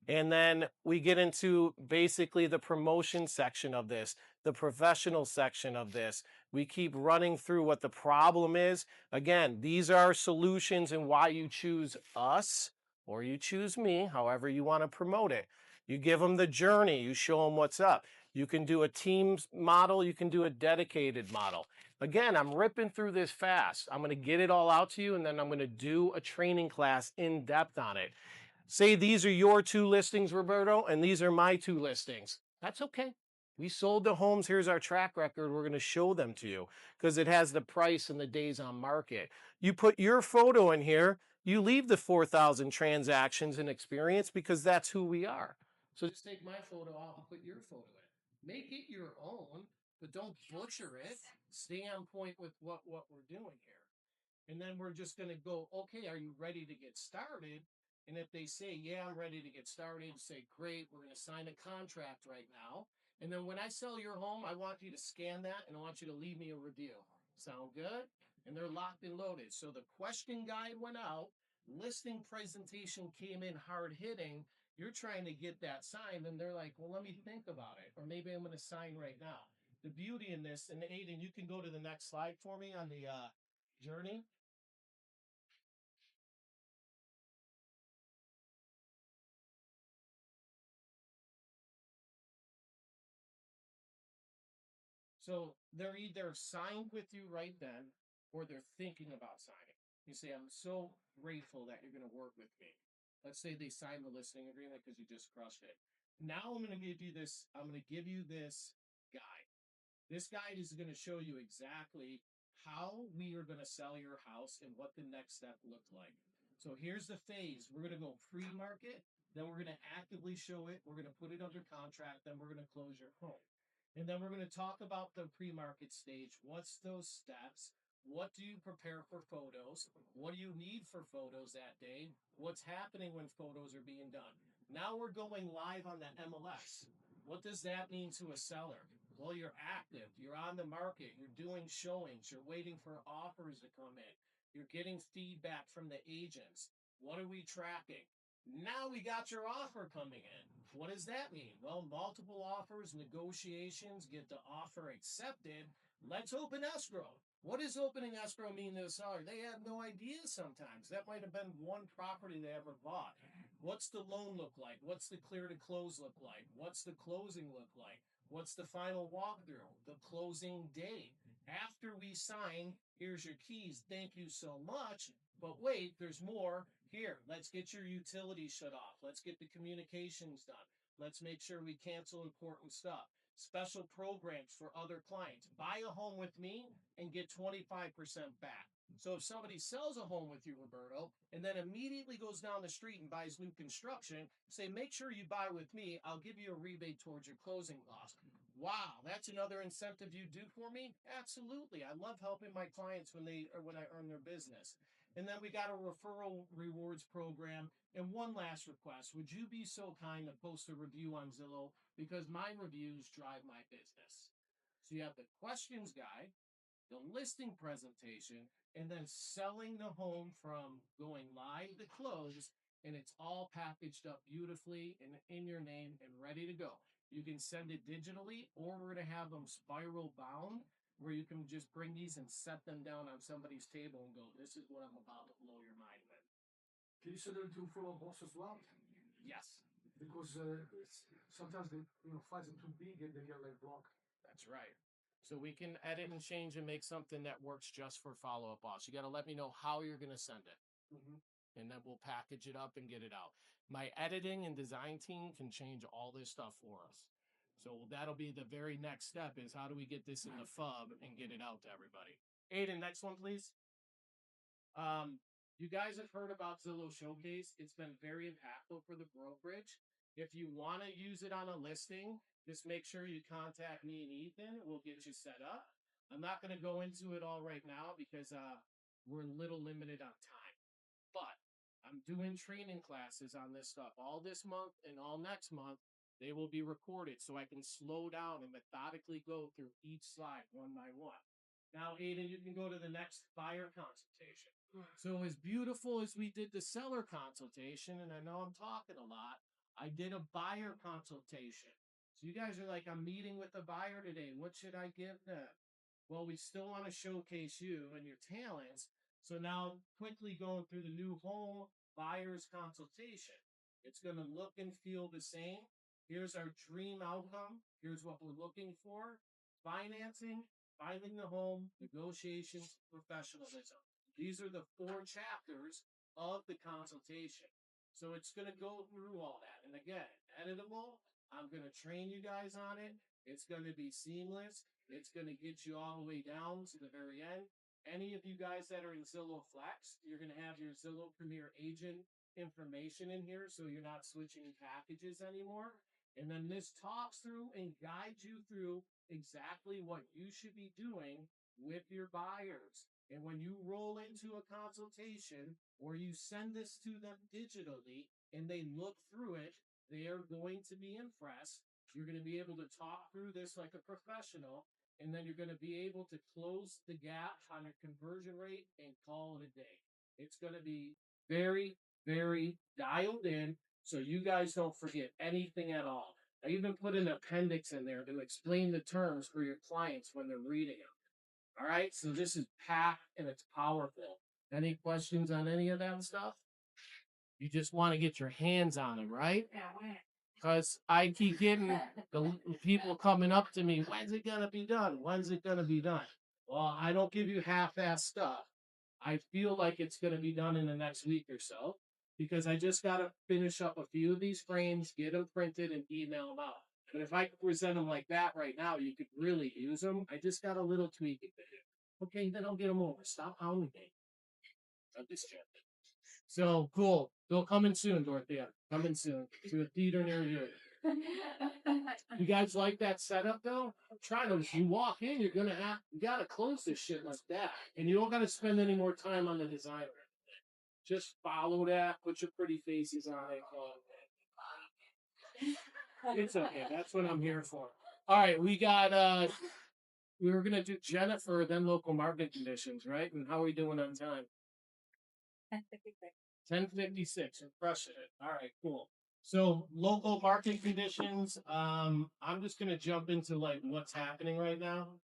And then we get into basically the promotion section of this, the professional section of this. We keep running through what the problem is. Again, these are solutions and why you choose us or you choose me, however you want to promote it. You give them the journey, you show them what's up. You can do a Teams model, you can do a dedicated model. Again, I'm ripping through this fast. I'm going to get it all out to you, and then I'm going to do a training class in depth on it. Say these are your 2 listings, Roberto, and these are my 2 listings. That's okay. We sold the homes. Here's our track record. We're going to show them to you because it has the price and the days on market. You put your photo in here. You leave the 4,000 transactions and experience because that's who we are. So just take my photo out and put your photo in. Make it your own, but don't butcher it. Stay on point with what we're doing here. And then we're just going to go, okay, are you ready to get started? And if they say, yeah, I'm ready to get started, say, great, we're going to sign a contract right now. And then when I sell your home, I want you to scan that and I want you to leave me a review. Sound good? And they're locked and loaded. So the question guide went out, listing presentation came in hard hitting. You're trying to get that signed, and they're like, well, let me think about it. Or maybe I'm going to sign right now. The beauty in this, and Aiden, you can go to the next slide for me on the journey. So they're either signed with you right then, or they're thinking about signing. You say, I'm so grateful that you're going to work with me. Let's say they sign the listing agreement because you just crushed it. Now I'm going to give you this. I'm going to give you this guide. This guide is going to show you exactly how we are going to sell your house and what the next step looks like. So here's the phase. We're going to go pre-market, then we're going to actively show it. We're going to put it under contract, then we're going to close your home. And then we're going to talk about the pre-market stage. What's those steps? What do you prepare for photos? What do you need for photos that day? What's happening when photos are being done? Now we're going live on the MLS. What does that mean to a seller? Well, you're active, you're on the market, you're doing showings, you're waiting for offers to come in, you're getting feedback from the agents. What are we tracking? Now we got your offer coming in. What does that mean? Well, multiple offers, negotiations, get the offer accepted. Let's open escrow. What does opening escrow mean to the seller? They have no idea sometimes. That might have been one property they ever bought. What's the loan look like? What's the clear to close look like? What's the closing look like? What's the final walkthrough? The closing date. After we sign, here's your keys. Thank you so much. But wait, there's more. Here, let's get your utilities shut off. Let's get the communications done. Let's make sure we cancel important stuff. Special programs for other clients. Buy a home with me and get 25% back. So if somebody sells a home with you, Roberto, and then immediately goes down the street and buys new construction, say, make sure you buy with me. I'll give you a rebate towards your closing costs. Wow, that's another incentive you do for me? Absolutely. I love helping my clients when I earn their business. And then we got a referral rewards program. And one last request, would you be so kind to post a review on Zillow? Because my reviews drive my business. So you have the questions guide, the listing presentation, and then selling the home from going live to close. And it's all packaged up beautifully and in your name and ready to go. You can send it digitally, or we're going to have them spiral bound where you can just bring these and set them down on somebody's table and go, this is what I'm about to blow your mind with. Can you send them to follow hosts as well? Yes, Because sometimes they files are too big and they get like blocked. that's right. So we can edit and change and make something that works just for follow up boss. You got to let me know how you're going to send it. And then we'll package it up and get it out. My editing and design team can change all this stuff for us. So that'll be the very next step is how do we get this in the FUB and get it out to everybody. Aiden, next one, please. You guys have heard about Zillow Showcase. It's been very impactful for the brokerage. If you want to use it on a listing, just make sure you contact me and Ethan. We'll get you set up. I'm not going to go into it all right now because we're a little limited on time. But I'm doing training classes on this stuff all this month and all next month. They will be recorded so I can slow down and methodically go through each slide one by one. Now, Aiden, you can go to the next buyer consultation. So as beautiful as we did the seller consultation, and I know I'm talking a lot, I did a buyer consultation. So you guys are like, I'm meeting with a buyer today. What should I give them? Well, we still want to showcase you and your talents. So now quickly going through the new home buyer's consultation. It's going to look and feel the same. Here's our dream outcome. Here's what we're looking for. Financing, finding the home, negotiations, professionalism. These are the 4 chapters of the consultation. So it's going to go through all that. And again, editable. I'm going to train you guys on it. It's going to be seamless. It's going to get you all the way down to the very end. Any of you guys that are in Zillow Flex, you're going to have your Zillow Premier Agent information in here, so you're not switching packages anymore. And then this talks through and guides you through exactly what you should be doing with your buyers. And when you roll into a consultation or you send this to them digitally and they look through it, they are going to be impressed. You're going to be able to talk through this like a professional, and then you're going to be able to close the gap on your conversion rate and call it a day. It's going to be very, very dialed in so you guys don't forget anything at all. I even put an appendix in there to explain the terms for your clients when they're reading them. All right, so this is packed and it's powerful. Any questions on any of that stuff? You just want to get your hands on them, right? Yeah, Because I keep getting people coming up to me, when's it gonna be done? When's it gonna be done? Well, I don't give you half-ass stuff. I feel like it's gonna be done in the next week or so because I just gotta finish up a few of these frames, get them printed, and email them out. But if I could present them like that right now, you could really use them. I just got a little tweaking to do. Okay, then I'll get them over. Stop hounding me. I'm just joking. So cool. They'll coming soon, Dorothea. Coming soon to a theater near you. You guys like that setup though? I'm trying to. You walk in, you gotta close this shit like that, and you don't gotta spend any more time on the design. Just follow that. Put your pretty faces on it. It's okay. That's what I'm here for. All right, we got. We were gonna do Jennifer, then local market conditions, right? And how are we doing on time? 10:56. We're crushing it. All right, cool. So local market conditions. I'm just gonna jump into like what's happening right now,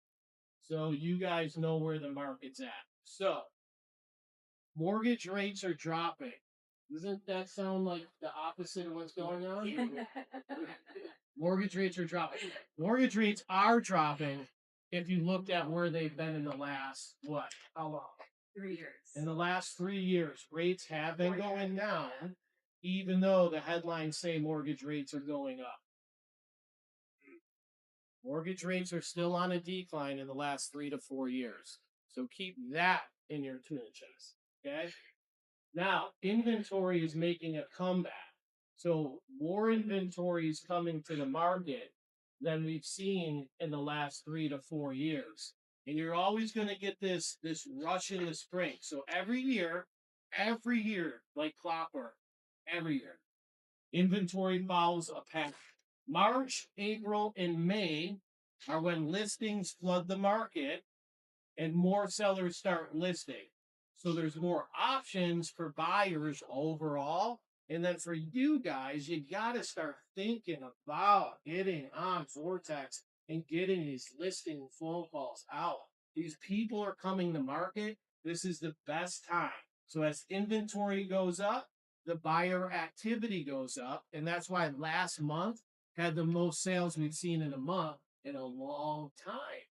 so you guys know where the market's at. So mortgage rates are dropping. Doesn't that sound like the opposite of what's going on? Mortgage rates are dropping. Mortgage rates are dropping. If you looked at where they've been in the last what? How long? 3 years. In the last 3 years, rates have been going down, even though the headlines say mortgage rates are going up. Mortgage rates are still on a decline in the last 3 to 4 years. So keep that in your tune chest. Okay? Now, inventory is making a comeback. So more inventory is coming to the market than we've seen in the last 3 to 4 years. And you're always going to get this rush in the spring. So every year, like clockwork, every year, inventory follows a pattern. March, April, and May are when listings flood the market and more sellers start listing. So there's more options for buyers overall. And then for you guys, you got to start thinking about getting on Vortex and getting these listing phone calls out. These people are coming to market. This is the best time. So as inventory goes up, the buyer activity goes up. And that's why last month had the most sales we've seen in a month in a long time.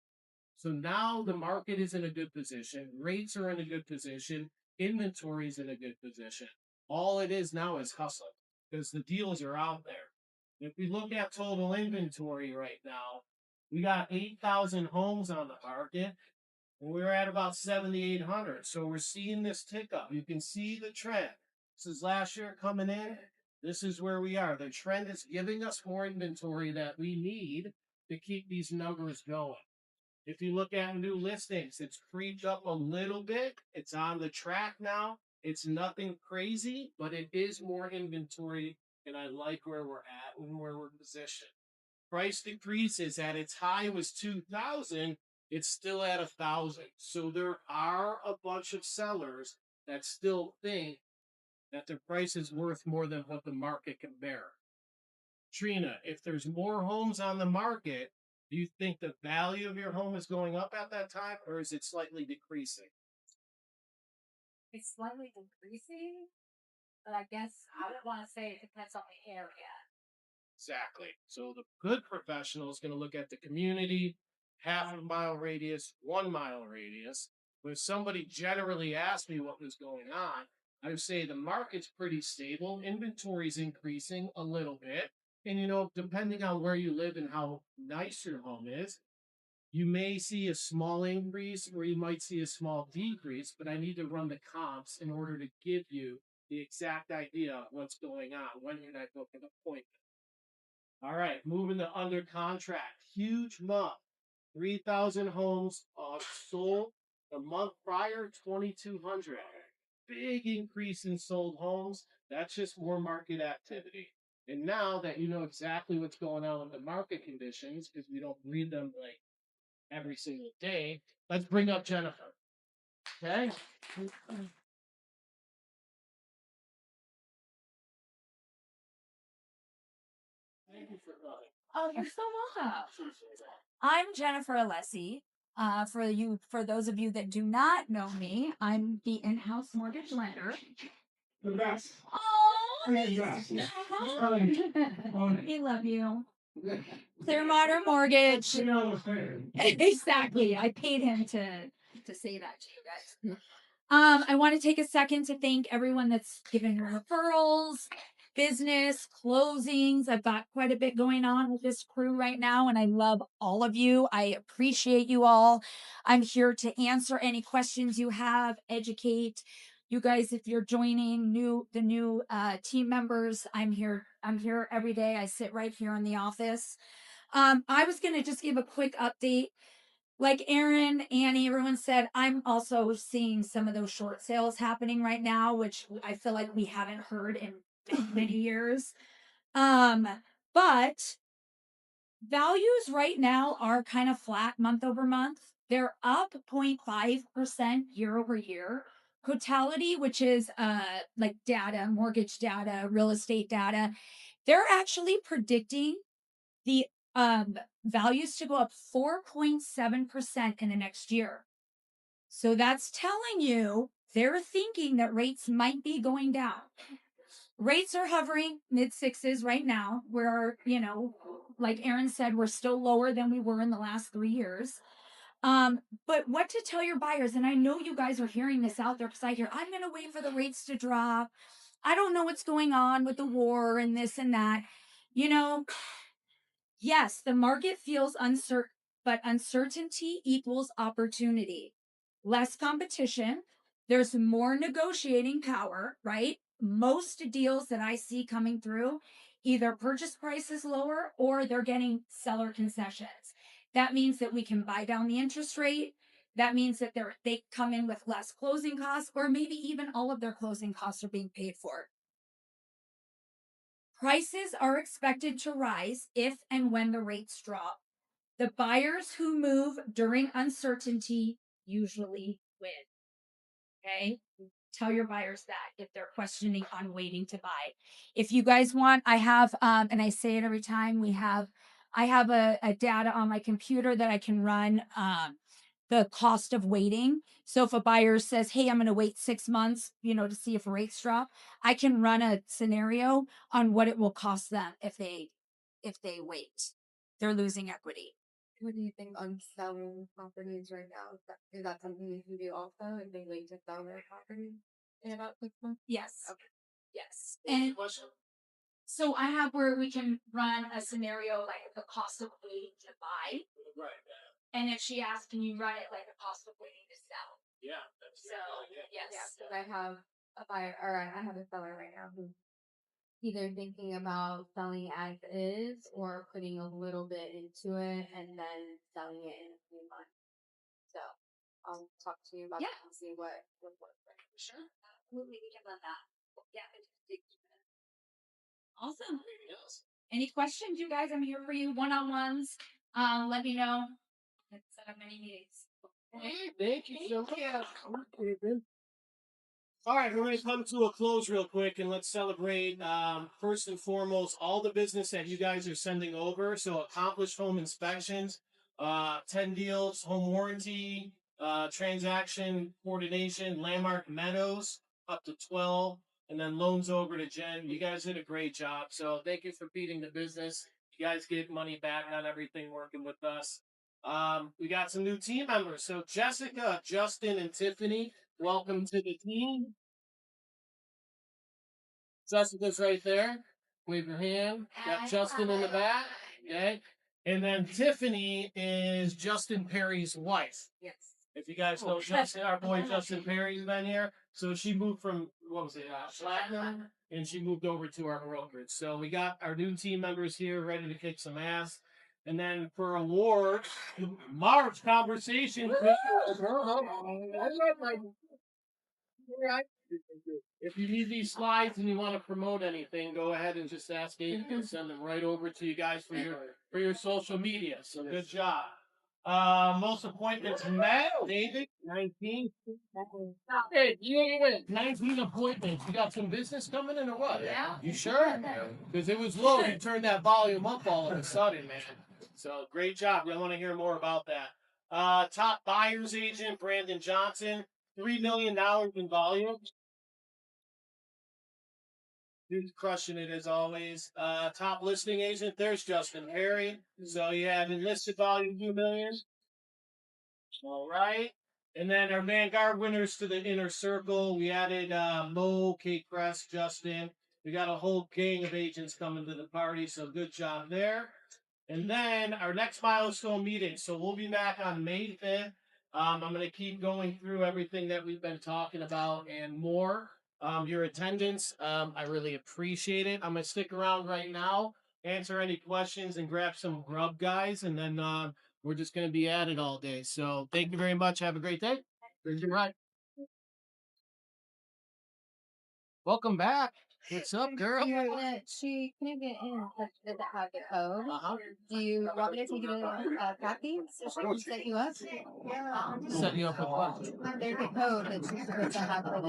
So now the market is in a good position. Rates are in a good position. Inventory is in a good position. All it is now is hustling because the deals are out there. If we look at total inventory right now, we got 8,000 homes on the market and we're at about 7,800. So we're seeing this tick up. You can see the trend. This is last year coming in. This is where we are. The trend is giving us more inventory that we need to keep these numbers going. If you look at new listings, it's creeped up a little bit. It's on the track now. It's nothing crazy, but it is more inventory, and I like where we're at and where we're positioned. Price decreases at its high was 2,000. It's still at 1,000. So there are a bunch of sellers that still think that their price is worth more than what the market can bear. Trina, if there's more homes on the market, do you think the value of your home is going up at that time, or is it slightly decreasing? It's slightly decreasing, but I guess I would want to say it depends on the area. Exactly. So the good professional is going to look at the community, half a mile radius, 1 mile radius. But if somebody generally asked me what was going on, I would say the market's pretty stable. Inventory's increasing a little bit. And, depending on where you live and how nice your home is, you may see a small increase or you might see a small decrease, but I need to run the comps in order to give you the exact idea of what's going on when you're not booking an appointment. All right, moving to under contract. Huge month. 3,000 homes sold. The month prior, 2,200. Big increase in sold homes. That's just more market activity. And now that you know exactly what's going on with the market conditions, because we don't read them like every single day, let's bring up Jennifer. Okay? Thank you for coming. Oh, you're so welcome. I'm Jennifer Alessi. For those of you that do not know me, I'm the in-house mortgage lender. The best. Oh, We love you. Clearwater Mortgage. Exactly. I paid him to say that to you guys. I want to take a second to thank everyone that's given referrals, business, closings. I've got quite a bit going on with this crew right now, and I love all of you. I appreciate you all. I'm here to answer any questions you have, educate you guys. If you're joining the new team members, I'm here. I'm here every day. I sit right here in the office. I was going to just give a quick update. Like Aaron, Annie, everyone said, I'm also seeing some of those short sales happening right now, which I feel like we haven't heard in many years. But values right now are kind of flat month over month. They're up 0.5% year over year. Cotality, which is like data, mortgage data, real estate data, they're actually predicting the values to go up 4.7% in the next year. So that's telling you they're thinking that rates might be going down. Rates are hovering mid sixes right now. We're, like Aaron said, we're still lower than we were in the last 3 years. But what to tell your buyers, and I know you guys are hearing this out there because I hear, I'm going to wait for the rates to drop. I don't know what's going on with the war and this and that. Yes, the market feels uncertain, but uncertainty equals opportunity. Less competition. There's more negotiating power, right? Most deals that I see coming through, either purchase price is lower or they're getting seller concessions. That means that we can buy down the interest rate. That means that they come in with less closing costs, or maybe even all of their closing costs are being paid for. Prices are expected to rise if and when the rates drop. The buyers who move during uncertainty usually win. Okay? Tell your buyers that if they're questioning on waiting to buy. If you guys want, I have and I say it every time, I have a data on my computer that I can run the cost of waiting. So if a buyer says, "Hey, I'm going to wait 6 months, to see if rates drop," I can run a scenario on what it will cost them if they wait. They're losing equity. What do you think on selling properties right now? Is that something you can do also if they wait to sell their property in about 6 months? Yes. Okay. Yes. And so I have where we can run a scenario like the cost of waiting to buy. Right. And if she asks, can you run it like the cost of waiting to sell? Yeah. So yes. Yeah, because I have a buyer, or I have a seller right now who's either thinking about selling as is or putting a little bit into it and then selling it in a few months. So I'll talk to you about Yeah. that and see what would work. Sure. Absolutely. We can run that. Yeah. Awesome. Any questions, you guys? I'm here for you. One-on-ones. Let me know. Let's set up many meetings. Thank you so much. All right, we're going to come to a close real quick and let's celebrate, first and foremost, all the business that you guys are sending over. So, accomplished home inspections, 10 deals, home warranty, transaction coordination, Landmark Meadows, up to 12, and then loans over to Jen. You guys did a great job. So, thank you for feeding the business. You guys get money back on everything working with us. We got some new team members. So, Jessica, Justin, and Tiffany. Welcome to the team. Jessica's right there. Wave your hand. Got Justin in the back. Okay. And then Tiffany is Justin Perry's wife. Yes. If you guys know Justin, our boy Justin Perry's been here. So she moved from, what was it, Platinum, and she moved over to our brokerage. So we got our new team members here ready to kick some ass. And then for awards, March conversation. If you need these slides and you want to promote anything, go ahead and just ask Aiden and send them right over to you guys for your social media. So good job. Most appointments met, David, 19. Hey, you win. 19 appointments. You got some business coming in or what? Yeah. You sure? Because it was low. You turned that volume up all of a sudden, man. So great job. I want to hear more about that. Top buyer's agent, Brandon Johnson, $3 million in volume. Dude's crushing it as always. Top listing agent, there's Justin Perry. So you have enlisted volume 2 million. All right. And then our Vanguard winners to the inner circle. We added Mo, Kate Crest, Justin. We got a whole gang of agents coming to the party, so good job there. And then our next milestone meeting. So we'll be back on May 5th. I'm going to keep going through everything that we've been talking about and more. Your attendance, I really appreciate it. I'm going to stick around right now, answer any questions, and grab some grub, guys. And then we're just going to be at it all day. So thank you very much. Have a great day. Thank you, right. Welcome back. What's up, girl? She couldn't get in touch with the hacker code. Uh-huh. Do you want me to take you to Kathy so she can set you up? Set you up with what? There's a code that she's supposed to have for the